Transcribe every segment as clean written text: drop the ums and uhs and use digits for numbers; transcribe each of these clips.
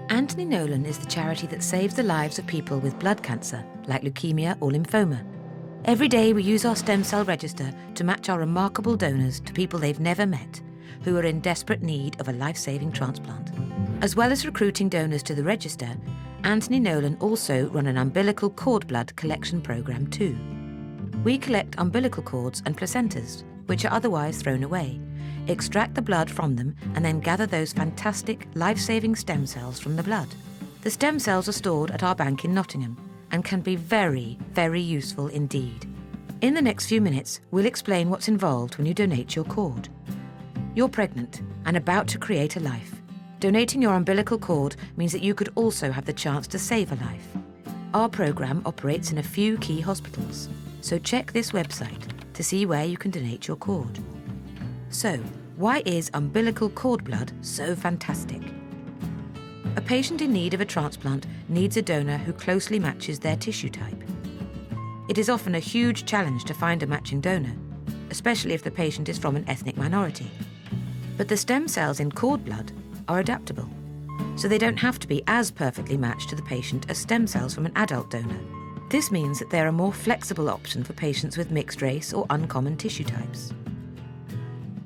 Anthony Nolan is the charity that saves the lives of people with blood cancer, like leukemia or lymphoma. Every day we use our stem cell register to match our remarkable donors to people they've never met, who are in desperate need of a life-saving transplant. As well as recruiting donors to the register, Anthony Nolan also run an umbilical cord blood collection program too. We collect umbilical cords and placentas, which are otherwise thrown away, extract the blood from them and then gather those fantastic life-saving stem cells from the blood. The stem cells are stored at our bank in Nottingham and can be very, very useful indeed. In the next few minutes, we'll explain what's involved when you donate your cord. You're pregnant and about to create a life. Donating your umbilical cord means that you could also have the chance to save a life. Our programme operates in a few key hospitals, so check this website to see where you can donate your cord. So, why is umbilical cord blood so fantastic? A patient in need of a transplant needs a donor who closely matches their tissue type. It is often a huge challenge to find a matching donor, especially if the patient is from an ethnic minority. But the stem cells in cord blood are adaptable, so they don't have to be as perfectly matched to the patient as stem cells from an adult donor. This means that they're a more flexible option for patients with mixed race or uncommon tissue types.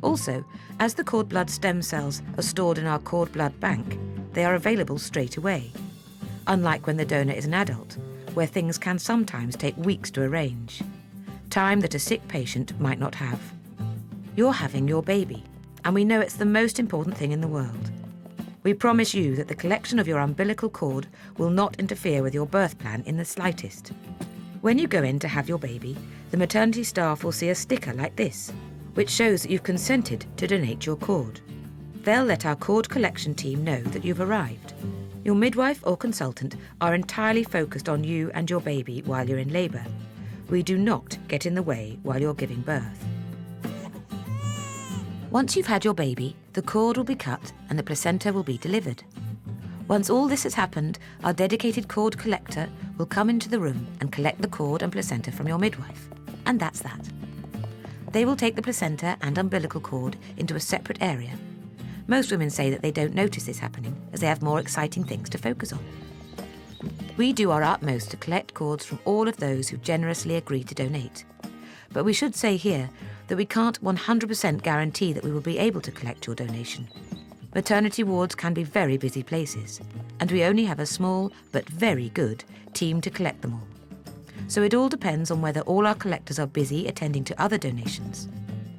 Also, as the cord blood stem cells are stored in our cord blood bank, they are available straight away, unlike when the donor is an adult, where things can sometimes take weeks to arrange, time that a sick patient might not have. You're having your baby, and we know it's the most important thing in the world. We promise you that the collection of your umbilical cord will not interfere with your birth plan in the slightest. When you go in to have your baby, the maternity staff will see a sticker like this, which shows that you've consented to donate your cord. They'll let our cord collection team know that you've arrived. Your midwife or consultant are entirely focused on you and your baby while you're in labour. We do not get in the way while you're giving birth. Once you've had your baby, the cord will be cut and the placenta will be delivered. Once all this has happened, our dedicated cord collector will come into the room and collect the cord and placenta from your midwife. And that's that. They will take the placenta and umbilical cord into a separate area. Most women say that they don't notice this happening as they have more exciting things to focus on. We do our utmost to collect cords from all of those who generously agree to donate. But we should say here that we can't 100% guarantee that we will be able to collect your donation. Maternity wards can be very busy places, and we only have a small but very good team to collect them all. So it all depends on whether all our collectors are busy attending to other donations.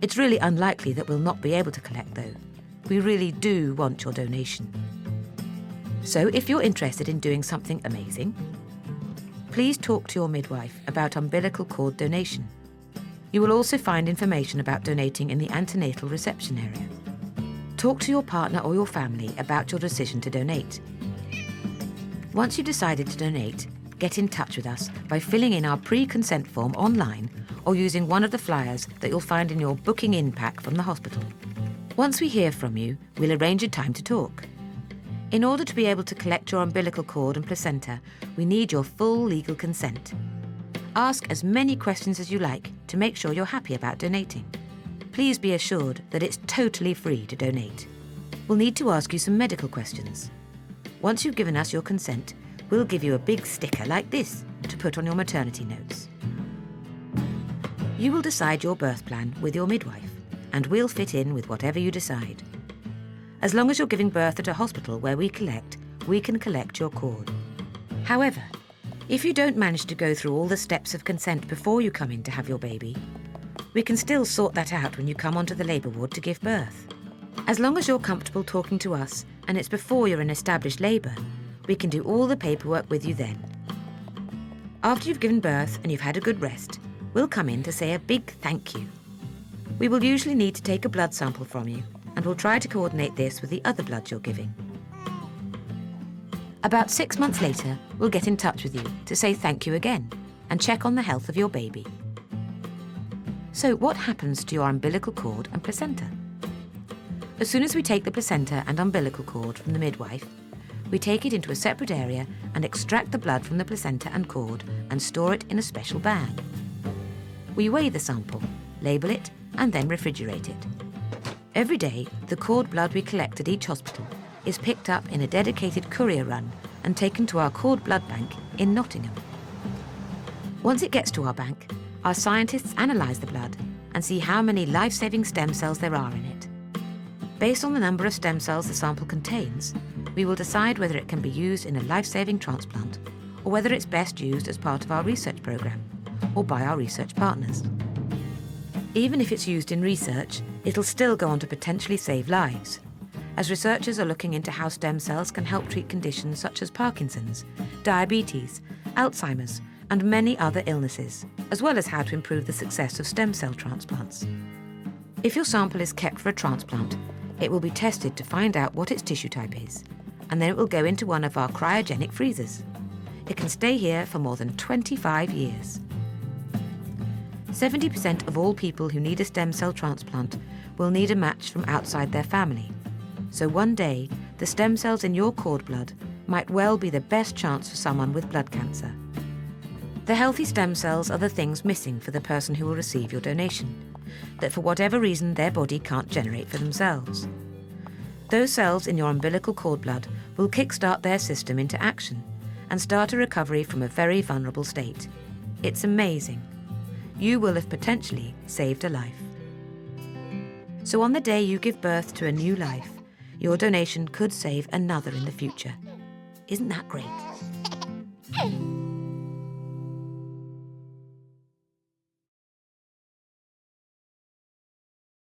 It's really unlikely that we'll not be able to collect though. We really do want your donation. So if you're interested in doing something amazing, please talk to your midwife about umbilical cord donation. You will also find information about donating in the antenatal reception area. Talk to your partner or your family about your decision to donate. Once you've decided to donate, get in touch with us by filling in our pre-consent form online or using one of the flyers that you'll find in your booking in pack from the hospital. Once we hear from you, we'll arrange a time to talk. In order to be able to collect your umbilical cord and placenta, we need your full legal consent. Ask as many questions as you like to make sure you're happy about donating. Please be assured that it's totally free to donate. We'll need to ask you some medical questions. Once you've given us your consent, we'll give you a big sticker like this to put on your maternity notes. You will decide your birth plan with your midwife, and we'll fit in with whatever you decide. As long as you're giving birth at a hospital where we can collect your cord. However, if you don't manage to go through all the steps of consent before you come in to have your baby, we can still sort that out when you come onto the labour ward to give birth. As long as you're comfortable talking to us and it's before you're in established labour, we can do all the paperwork with you then. After you've given birth and you've had a good rest, we'll come in to say a big thank you. We will usually need to take a blood sample from you, and we'll try to coordinate this with the other blood you're giving. About 6 months later, we'll get in touch with you to say thank you again and check on the health of your baby. So what happens to your umbilical cord and placenta? As soon as we take the placenta and umbilical cord from the midwife, we take it into a separate area and extract the blood from the placenta and cord and store it in a special bag. We weigh the sample, label it, and then refrigerate it. Every day, the cord blood we collect at each hospital is picked up in a dedicated courier run and taken to our cord blood bank in Nottingham. Once it gets to our bank, our scientists analyse the blood and see how many life-saving stem cells there are in it. Based on the number of stem cells the sample contains, we will decide whether it can be used in a life-saving transplant or whether it's best used as part of our research programme or by our research partners. Even if it's used in research, it'll still go on to potentially save lives, as researchers are looking into how stem cells can help treat conditions such as Parkinson's, diabetes, Alzheimer's, and many other illnesses, as well as how to improve the success of stem cell transplants. If your sample is kept for a transplant, it will be tested to find out what its tissue type is, and then it will go into one of our cryogenic freezers. It can stay here for more than 25 years. 70% of all people who need a stem cell transplant will need a match from outside their family. So one day, the stem cells in your cord blood might well be the best chance for someone with blood cancer. The healthy stem cells are the things missing for the person who will receive your donation, that for whatever reason their body can't generate for themselves. Those cells in your umbilical cord blood will kickstart their system into action and start a recovery from a very vulnerable state. It's amazing. You will have potentially saved a life. So on the day you give birth to a new life, your donation could save another in the future. Isn't that great?